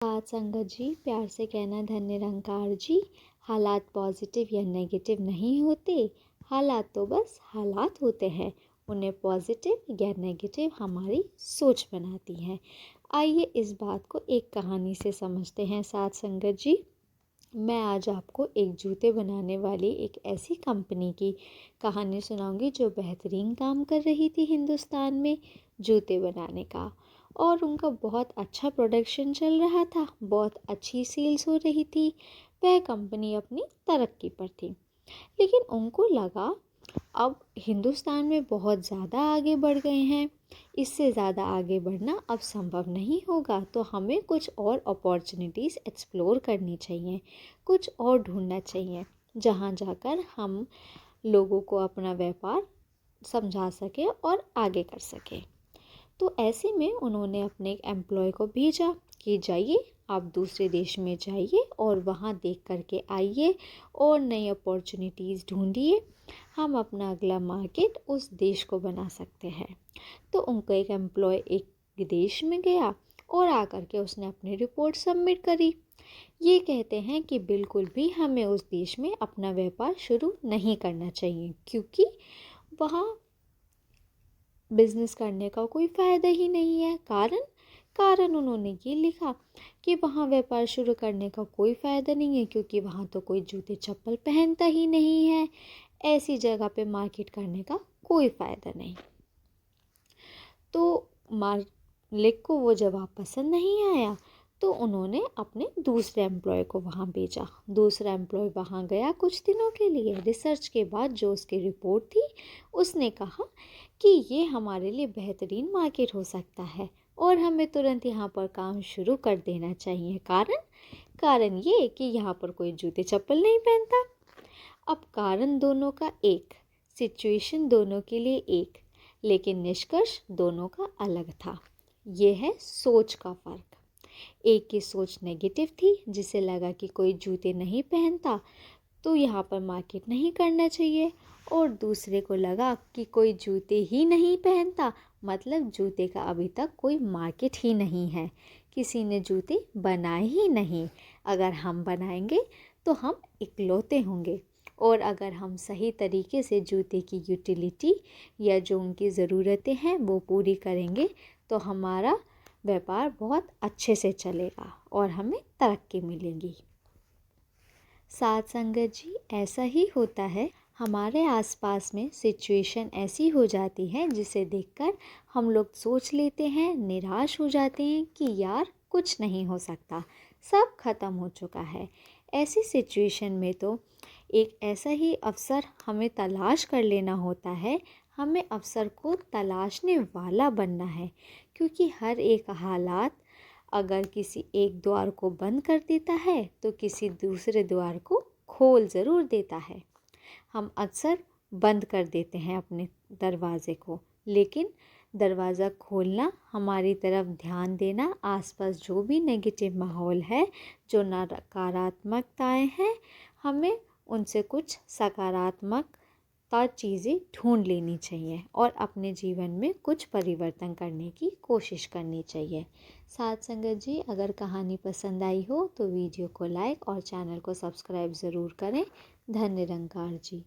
साथ संगत जी, प्यार से कहना धन निरंकार जी। हालात पॉजिटिव या नेगेटिव नहीं होते, हालात तो बस हालात होते हैं। उन्हें पॉजिटिव या नेगेटिव हमारी सोच बनाती है। आइए इस बात को एक कहानी से समझते हैं साथ संगत जी। मैं आज आपको एक जूते बनाने वाली एक ऐसी कंपनी की कहानी सुनाऊंगी जो बेहतरीन काम कर रही थी हिंदुस्तान में जूते बनाने का। और उनका बहुत अच्छा प्रोडक्शन चल रहा था, बहुत अच्छी सेल्स हो रही थी। वह कंपनी अपनी तरक्की पर थी। लेकिन उनको लगा अब हिंदुस्तान में बहुत ज़्यादा आगे बढ़ गए हैं, इससे ज़्यादा आगे बढ़ना अब संभव नहीं होगा। तो हमें कुछ और अपॉर्चुनिटीज़ एक्सप्लोर करनी चाहिए, कुछ और ढूंढना चाहिए जहाँ जाकर हम लोगों को अपना व्यापार समझा सके और आगे कर सके। तो ऐसे में उन्होंने अपने एक एम्प्लॉय को भेजा कि जाइए, आप दूसरे देश में जाइए और वहाँ देख करके आइए और नई अपॉर्चुनिटीज़ ढूंढिए। हम अपना अगला मार्केट उस देश को बना सकते हैं। तो उनका एक एम्प्लॉय एक देश में गया और आकर के उसने अपनी रिपोर्ट सबमिट करी। ये कहते हैं कि बिल्कुल भी हमें उस देश में अपना व्यापार शुरू नहीं करना चाहिए, क्योंकि वहाँ बिजनेस करने का कोई फ़ायदा ही नहीं है। कारण उन्होंने ये लिखा कि वहाँ व्यापार शुरू करने का कोई फ़ायदा नहीं है, क्योंकि वहाँ तो कोई जूते चप्पल पहनता ही नहीं है। ऐसी जगह पे मार्केट करने का कोई फ़ायदा नहीं। तो मालिक को वो जवाब पसंद नहीं आया, तो उन्होंने अपने दूसरे एम्प्लॉय को वहाँ भेजा। दूसरा एम्प्लॉय वहाँ गया कुछ दिनों के लिए। रिसर्च के बाद जो उसकी रिपोर्ट थी, उसने कहा कि ये हमारे लिए बेहतरीन मार्केट हो सकता है और हमें तुरंत यहाँ पर काम शुरू कर देना चाहिए। कारण ये कि यहाँ पर कोई जूते चप्पल नहीं पहनता। अब कारण दोनों का एक, सिचुएशन दोनों के लिए एक, लेकिन निष्कर्ष दोनों का अलग था। ये है सोच का फ़र्क। एक की सोच नेगेटिव थी, जिसे लगा कि कोई जूते नहीं पहनता तो यहाँ पर मार्केट नहीं करना चाहिए, और दूसरे को लगा कि कोई जूते ही नहीं पहनता मतलब जूते का अभी तक कोई मार्केट ही नहीं है, किसी ने जूते बनाए ही नहीं। अगर हम बनाएंगे तो हम इकलौते होंगे, और अगर हम सही तरीके से जूते की यूटिलिटी या जो उनकी ज़रूरतें हैं वो पूरी करेंगे तो हमारा व्यापार बहुत अच्छे से चलेगा और हमें तरक्की मिलेगी। साथ संगत जी, ऐसा ही होता है। हमारे आसपास में सिचुएशन ऐसी हो जाती है जिसे देखकर हम लोग सोच लेते हैं, निराश हो जाते हैं कि यार कुछ नहीं हो सकता, सब खत्म हो चुका है। ऐसी सिचुएशन में तो एक ऐसा ही अवसर हमें तलाश कर लेना होता है। हमें अवसर को तलाशने वाला बनना है, क्योंकि हर एक हालात अगर किसी एक द्वार को बंद कर देता है तो किसी दूसरे द्वार को खोल ज़रूर देता है। हम अक्सर बंद कर देते हैं अपने दरवाज़े को, लेकिन दरवाज़ा खोलना, हमारी तरफ ध्यान देना, आसपास जो भी नेगेटिव माहौल है, जो नकारात्मकताएं हैं, हमें उनसे कुछ सकारात्मक चीज़ें ढूंढ लेनी चाहिए और अपने जीवन में कुछ परिवर्तन करने की कोशिश करनी चाहिए। साथ संगत जी, अगर कहानी पसंद आई हो तो वीडियो को लाइक और चैनल को सब्सक्राइब ज़रूर करें। धन निरंकार जी।